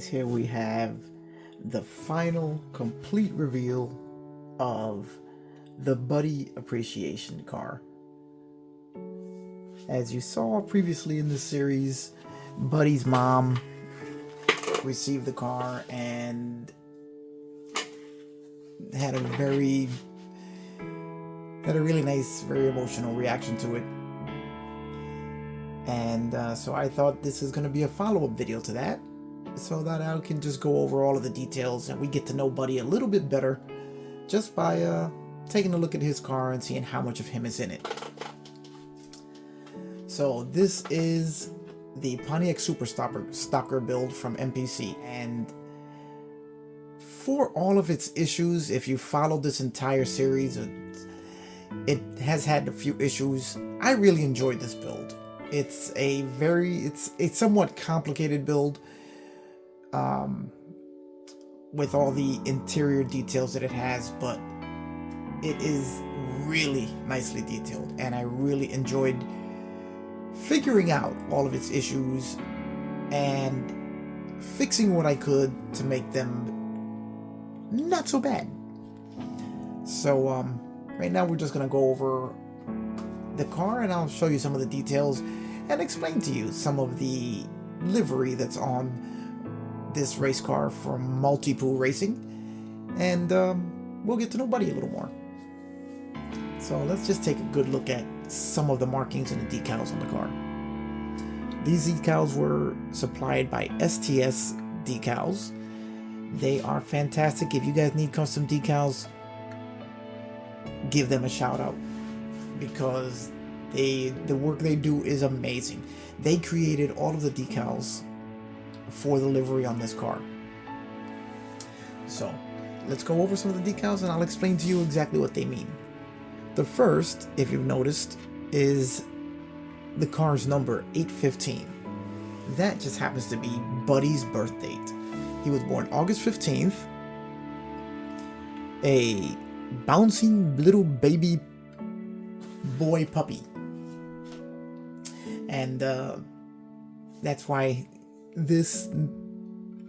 guys, here we have the final complete reveal of the Buddy Appreciation car. As you saw previously in this series, Buddy's mom received the car and had a really nice, very emotional reaction to it. And so I thought this is going to be a follow-up video to that, so that I can just go over all of the details and we get to know Buddy a little bit better just by taking a look at his car and seeing how much of him is in it. So this is the Pontiac Superstocker build from MPC, and for all of its issues, if you followed this entire series, it has had a few issues. I really enjoyed this build. It's a somewhat complicated build with all the interior details that it has, but it is really nicely detailed, and I really enjoyed figuring out all of its issues and fixing what I could to make them not so bad. So right now we're just gonna go over the car, and I'll show you some of the details and explain to you some of the livery that's on this race car from Mr.mo Racing, and we'll get to know Buddy a little more. So let's just take a good look at some of the markings and the decals on the car. These decals were supplied by STS Decals. They are fantastic. If you guys need custom decals, give them a shout out, because the work they do is amazing. They created all of the decals for the livery on this car. So let's go over some of the decals and I'll explain to you exactly what they mean. The first, if you've noticed, is the car's number 815. That just happens to be Buddy's birth date. He was born August 15th, a bouncing little baby boy puppy. And that's why this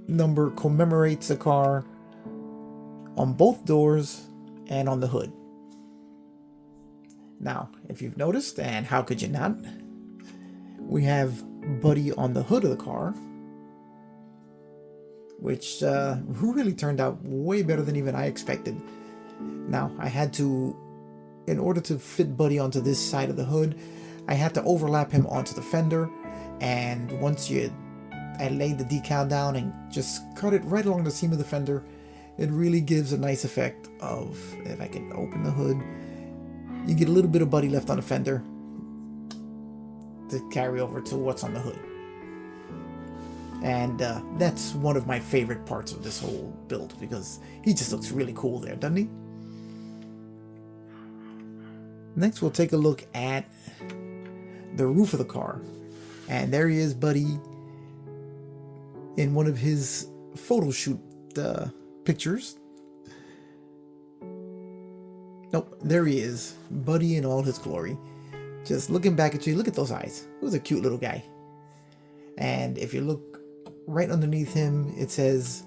number commemorates a car on both doors and on the hood. Now, if you've noticed, and how could you not, we have Buddy on the hood of the car, which really turned out way better than even I expected. Now, I had to, in order to fit Buddy onto this side of the hood, I had to overlap him onto the fender, and once I laid the decal down and just cut it right along the seam of the fender, it really gives a nice effect of, if I can open the hood, you get a little bit of Buddy left on the fender to carry over to what's on the hood. And that's one of my favorite parts of this whole build, because he just looks really cool there, doesn't he? Next, we'll take a look at the roof of the car. And there he is, Buddy, in one of his photo shoot pictures. Nope, there he is, Buddy in all his glory. Just looking back at you. Look at those eyes. Who's a cute little guy. And if you look right underneath him, it says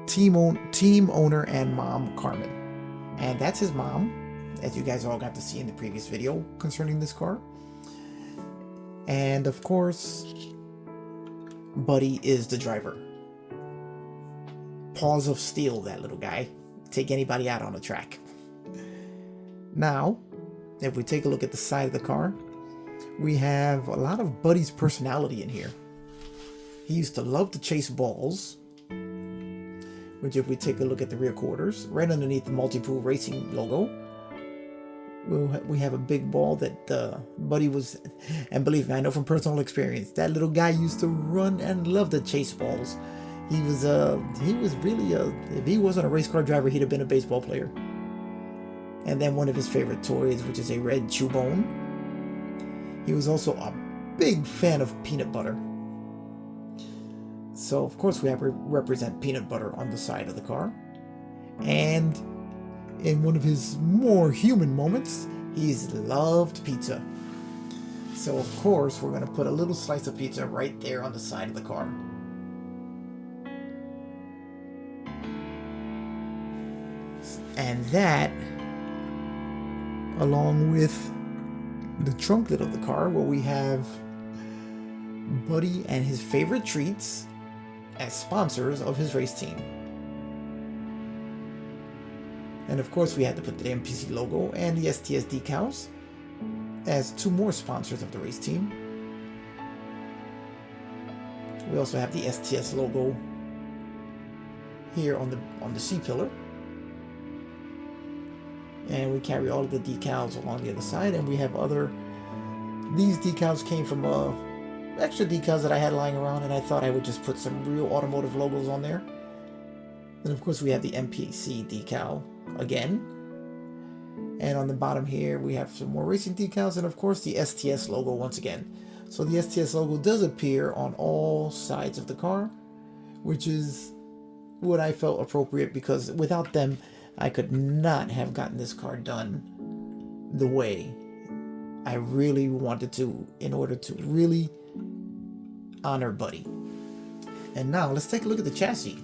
team owner and mom, Carmen. And that's his mom, as you guys all got to see in the previous video concerning this car. And of course, Buddy is the driver. Paws of steel, that little guy. Take anybody out on the track. Now, if we take a look at the side of the car, we have a lot of Buddy's personality in here. He used to love to chase balls, which, if we take a look at the rear quarters, right underneath the Mr.mo Racing logo, we have a big ball that Buddy was, and believe me, I know from personal experience, that little guy used to run and love to chase balls. He was really if he wasn't a race car driver, he'd have been a baseball player. And then one of his favorite toys, which is a red chew bone. He was also a big fan of peanut butter. So of course we have to represent peanut butter on the side of the car. And in one of his more human moments, he's loved pizza. So of course we're going to put a little slice of pizza right there on the side of the car. And that, along with the trunklet of the car, where we have Buddy and his favorite treats as sponsors of his race team. And of course we had to put the MPC logo and the STS decals as two more sponsors of the race team. We also have the STS logo here on the C-pillar. And we carry all of the decals along the other side, and we have these decals came from extra decals that I had lying around, and I thought I would just put some real automotive logos on there. And of course we have the MPC decal again. And on the bottom here we have some more racing decals, and of course the STS logo once again. So the STS logo does appear on all sides of the car, which is what I felt appropriate, because without them I could not have gotten this car done the way I really wanted to, in order to really honor Buddy. And now let's take a look at the chassis,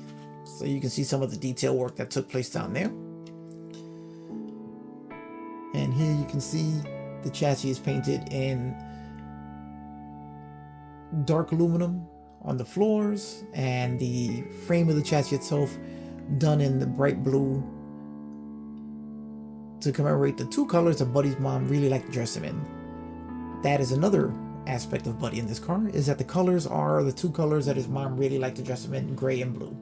so you can see some of the detail work that took place down there. And here you can see the chassis is painted in dark aluminum on the floors, and the frame of the chassis itself done in the bright blue to commemorate the two colors that Buddy's mom really liked to dress him in. That is another aspect of Buddy in this car, is that the colors are the two colors that his mom really liked to dress him in, gray and blue.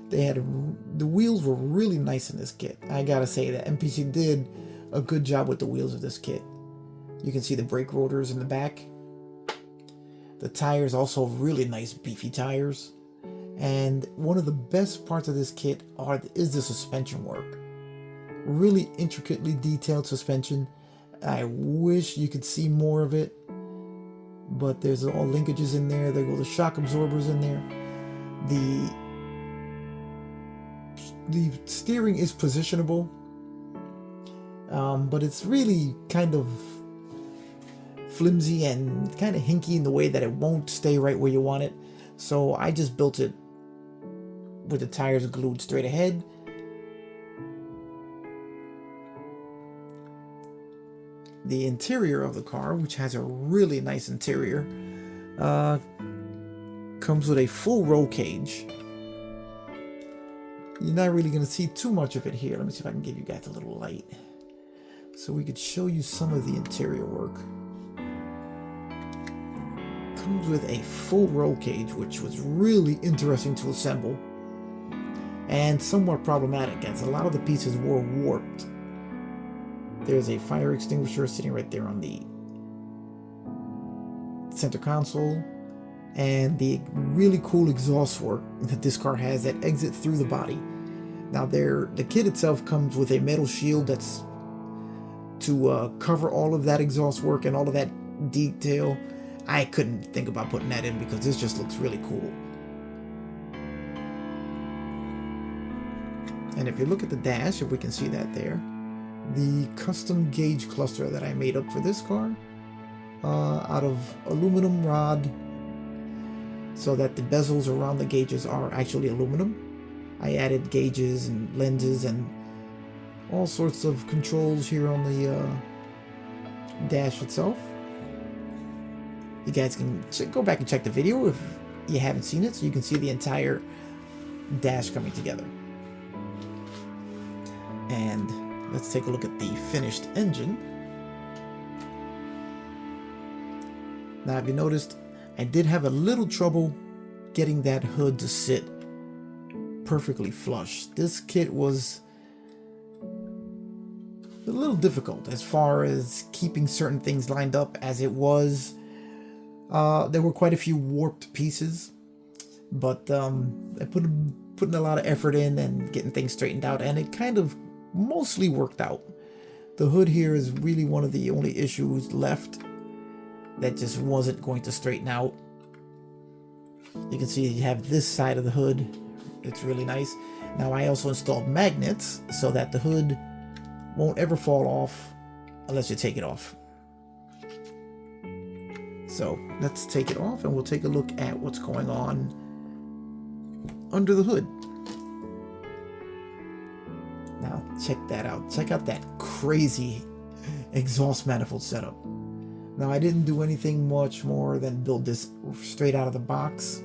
The wheels were really nice in this kit. I gotta say that MPC did a good job with the wheels of this kit. You can see the brake rotors in the back. The tires also really nice beefy tires. And one of the best parts of this kit is the suspension work. Really intricately detailed suspension. I wish you could see more of it, but there's all linkages in there. There go the shock absorbers in there. The steering is positionable, but it's really kind of flimsy and kind of hinky in the way that it won't stay right where you want it. So I just built it with the tires glued straight ahead. The interior of the car, which has a really nice interior, comes with a full roll cage. You're not really going to see too much of it here. Let me see if I can give you guys a little light so we could show you some of the interior work. Comes with a full roll cage, which was really interesting to assemble and somewhat problematic, as a lot of the pieces were warped. There's a fire extinguisher sitting right there on the center console, and the really cool exhaust work that this car has that exits through the body. Now the kit itself comes with a metal shield that's to cover all of that exhaust work and all of that detail. I couldn't think about putting that in because this just looks really cool. And if you look at the dash, if we can see that there, the custom gauge cluster that I made up for this car out of aluminum rod, so that the bezels around the gauges are actually aluminum. I added gauges and lenses and all sorts of controls here on the dash itself. You guys can go back and check the video if you haven't seen it, so you can see the entire dash coming together. And let's take a look at the finished engine. Now, have you noticed I did have a little trouble getting that hood to sit perfectly flush. This kit was a little difficult as far as keeping certain things lined up, as it was. There were quite a few warped pieces, but I putting a lot of effort in and getting things straightened out, and it kind of mostly worked out. The hood here is really one of the only issues left that just wasn't going to straighten out. You can see you have this side of the hood. It's really nice. Now I also installed magnets so that the hood won't ever fall off unless you take it off. So let's take it off and we'll take a look at what's going on under the hood. Now check that out. Check out that crazy exhaust manifold setup. Now, I didn't do anything much more than build this straight out of the box,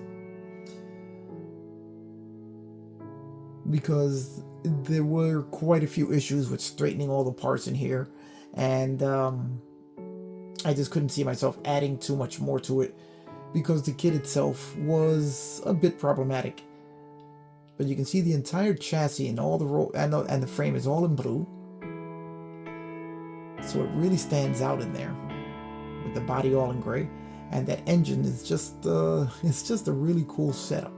because there were quite a few issues with straightening all the parts in here, and I just couldn't see myself adding too much more to it, because the kit itself was a bit problematic. But you can see the entire chassis and all the and the frame is all in blue, so it really stands out in there, with the body all in gray. And that engine is just it's just a really cool setup.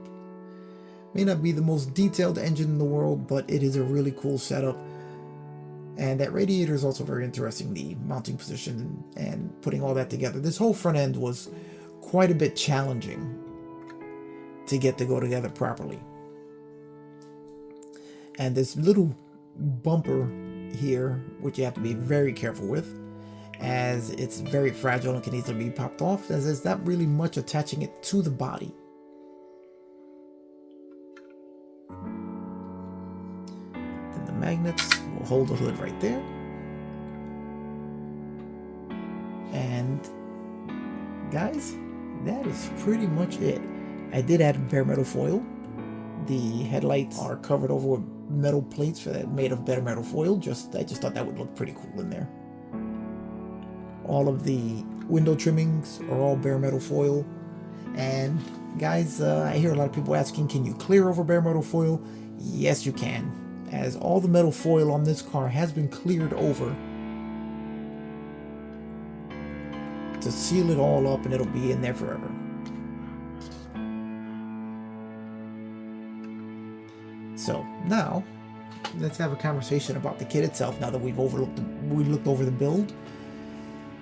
May not be the most detailed engine in the world, but it is a really cool setup. And that radiator is also very interesting, the mounting position and putting all that together. This whole front end was quite a bit challenging to get to go together properly. And this little bumper here, which you have to be very careful with, as it's very fragile and can easily be popped off, as there's not really much attaching it to the body. Then the magnets will hold the hood right there. And guys, that is pretty much it. I did add bare metal foil. The headlights are covered over with metal plates made of bare metal foil. I just thought that would look pretty cool in there. All of the window trimmings are all bare metal foil. And guys, I hear a lot of people asking, can you clear over bare metal foil? Yes, you can, as all the metal foil on this car has been cleared over to seal it all up, and it'll be in there forever. So now let's have a conversation about the kit itself. Now that we looked over the build,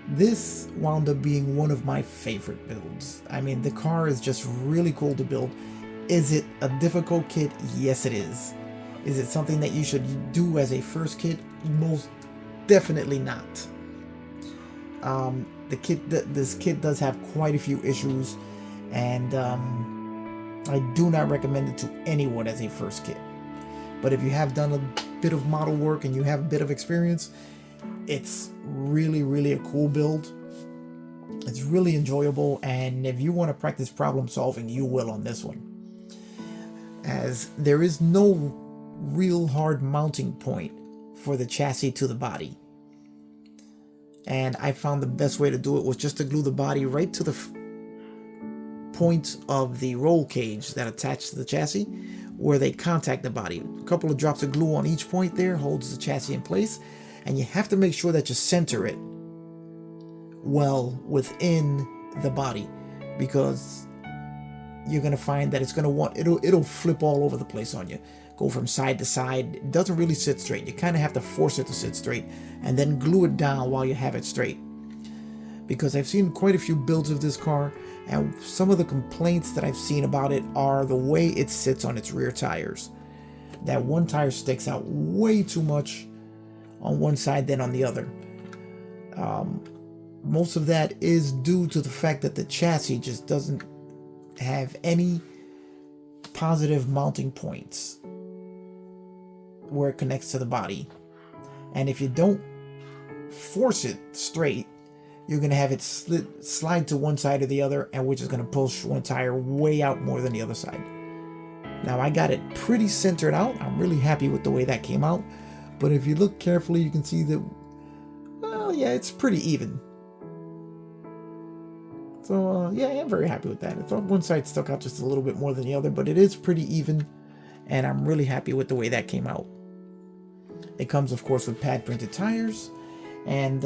this wound up being one of my favorite builds. I mean, the car is just really cool to build. Is it a difficult kit? Yes, it is. Is it something that you should do as a first kit? Most definitely not. This kit does have quite a few issues, and I do not recommend it to anyone as a first kit. But if you have done a bit of model work and you have a bit of experience, it's really, really a cool build. It's really enjoyable, and if you want to practice problem solving, you will on this one, as there is no real hard mounting point for the chassis to the body. And I found the best way to do it was just to glue the body right to the point of the roll cage that attached to the chassis, where they contact the body. A couple of drops of glue on each point there holds the chassis in place, and you have to make sure that you center it well within the body, because you're going to find that it'll flip all over the place on you, go from side to side. It doesn't really sit straight. You kind of have to force it to sit straight and then glue it down while you have it straight, because I've seen quite a few builds of this car, and some of the complaints that I've seen about it are the way it sits on its rear tires. That one tire sticks out way too much on one side than on the other. Most of that is due to the fact that the chassis just doesn't have any positive mounting points where it connects to the body. And if you don't force it straight, you're going to have it slide to one side or the other, and which is going to push one tire way out more than the other side. Now, I got it pretty centered out. I'm really happy with the way that came out. But if you look carefully, you can see that, well, yeah, it's pretty even. So, yeah, I'm very happy with that. I thought one side stuck out just a little bit more than the other, but it is pretty even, and I'm really happy with the way that came out. It comes, of course, with pad printed tires, and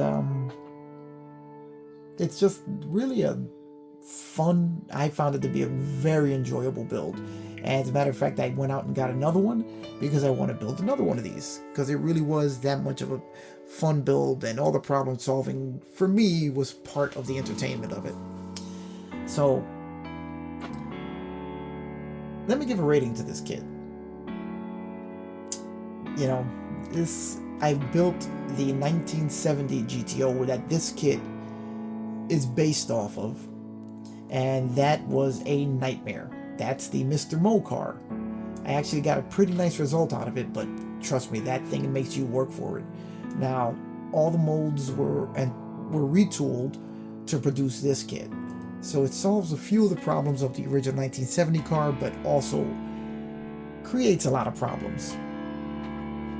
it's just really I found it to be a very enjoyable build. And as a matter of fact, I went out and got another one because I want to build another one of these, because it really was that much of a fun build, and all the problem solving for me was part of the entertainment of it. So let me give a rating to this kit. You know, I built the 1970 GTO that this kit is based off of, and that was a nightmare. That's the Mr.mo car. I actually got a pretty nice result out of it, but trust me, that thing makes you work for it. Now, all the molds were retooled to produce this kit. So it solves a few of the problems of the original 1970 car, but also creates a lot of problems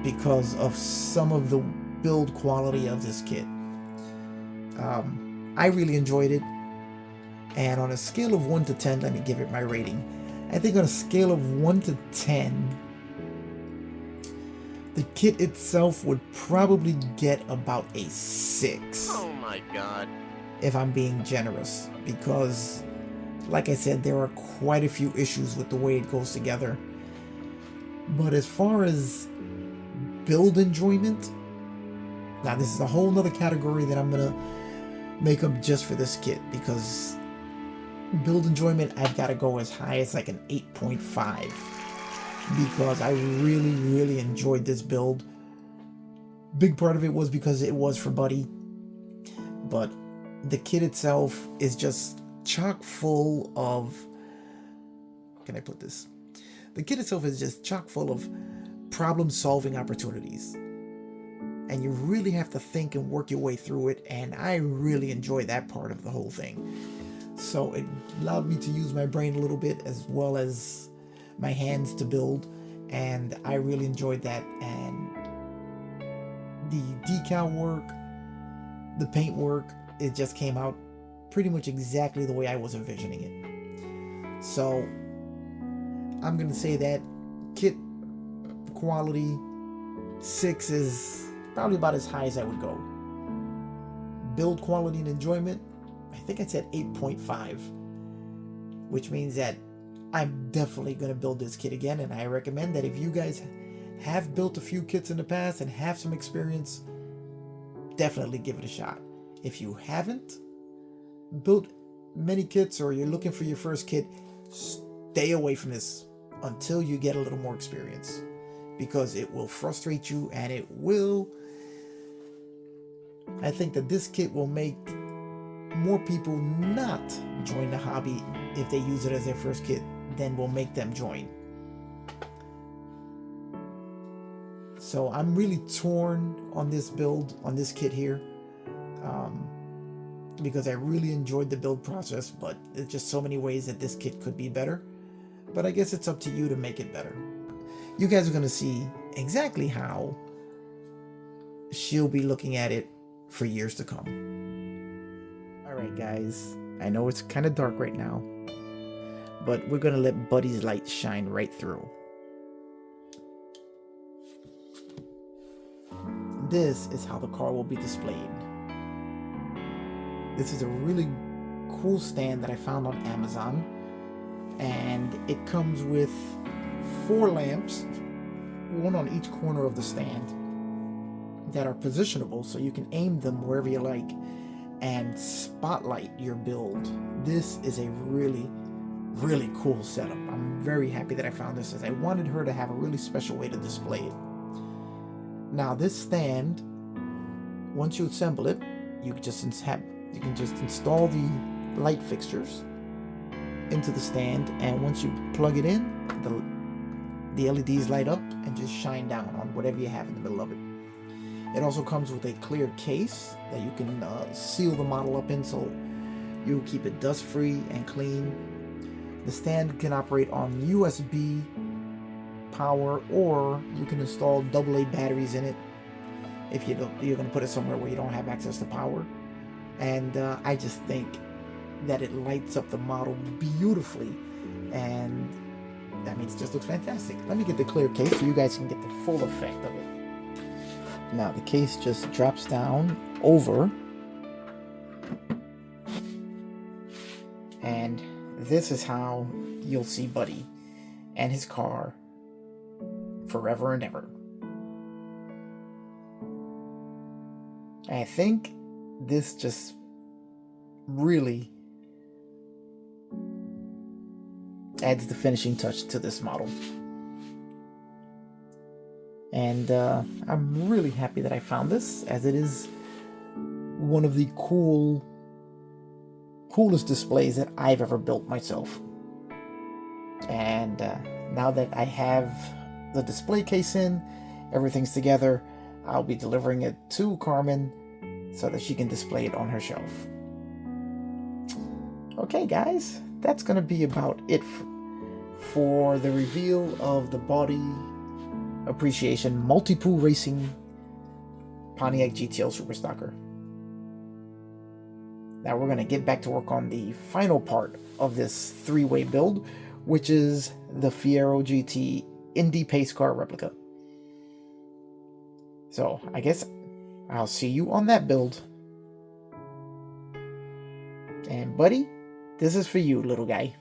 because of some of the build quality of this kit. I really enjoyed it, and on a scale of 1 to 10, let me give it my rating. I think on a scale of 1 to 10, the kit itself would probably get about a 6. Oh my god. If I'm being generous, because like I said, there are quite a few issues with the way it goes together. But as far as build enjoyment, now this is a whole nother category that I'm gonna make up just for this kit, because build enjoyment, I've got to go as high as like an 8.5, because I really enjoyed this build. Big part of it was because it was for Buddy, but the kit itself is just chock full of, how can I put this? The kit itself is just chock full of problem-solving opportunities. And you really have to think and work your way through it, and I really enjoy that part of the whole thing. So it allowed me to use my brain a little bit, as well as my hands to build, and I really enjoyed that. And the decal work, the paint work, it just came out pretty much exactly the way I was envisioning it. So I'm gonna say that kit quality 6 is probably about as high as I would go. Build quality and enjoyment, I think I said 8.5, which means that I'm definitely going to build this kit again, and I recommend that if you guys have built a few kits in the past and have some experience, definitely give it a shot. If you haven't built many kits, or you're looking for your first kit, stay away from this until you get a little more experience, because it will frustrate you, and it will, I think that this kit will make more people not join the hobby if they use it as their first kit than will make them join. So I'm really torn on this build, on this kit here, because I really enjoyed the build process, but there's just so many ways that this kit could be better. But I guess it's up to you to make it better. You guys are going to see exactly how she'll be looking at it for years to come. Alright guys, I know it's kind of dark right now, but we're going to let Buddy's light shine right through. This is how the car will be displayed. This is a really cool stand that I found on Amazon, and it comes with 4 lamps, one on each corner of the stand, that are positionable so you can aim them wherever you like and spotlight your build. This is a really cool setup. I'm very happy that I found this, as I wanted her to have a really special way to display it. Now this stand, once you assemble it, you can just install the light fixtures into the stand, and once you plug it in, the LEDs light up and just shine down on whatever you have in the middle of it. It also comes with a clear case that you can seal the model up in, so you keep it dust free and clean. The stand can operate on USB power, or you can install AA batteries in it if you're going to put it somewhere where you don't have access to power. And I just think that it lights up the model beautifully, and that means it just looks fantastic. Let me get the clear case so you guys can get the full effect of it. Now the case just drops down over, and this is how you'll see Buddy and his car forever and ever. I think this just really adds the finishing touch to this model. And I'm really happy that I found this, as it is one of the coolest displays that I've ever built myself. And now that I have the display case in, everything's together, I'll be delivering it to Carmen so that she can display it on her shelf. Okay, guys, that's going to be about it for the reveal of the Body Appreciation Multi-Pool Racing Pontiac GTL Superstocker. Now we're going to get back to work on the final part of this three-way build, which is the Fiero GT Indy Pace Car replica. So I guess I'll see you on that build. And buddy, this is for you, little guy.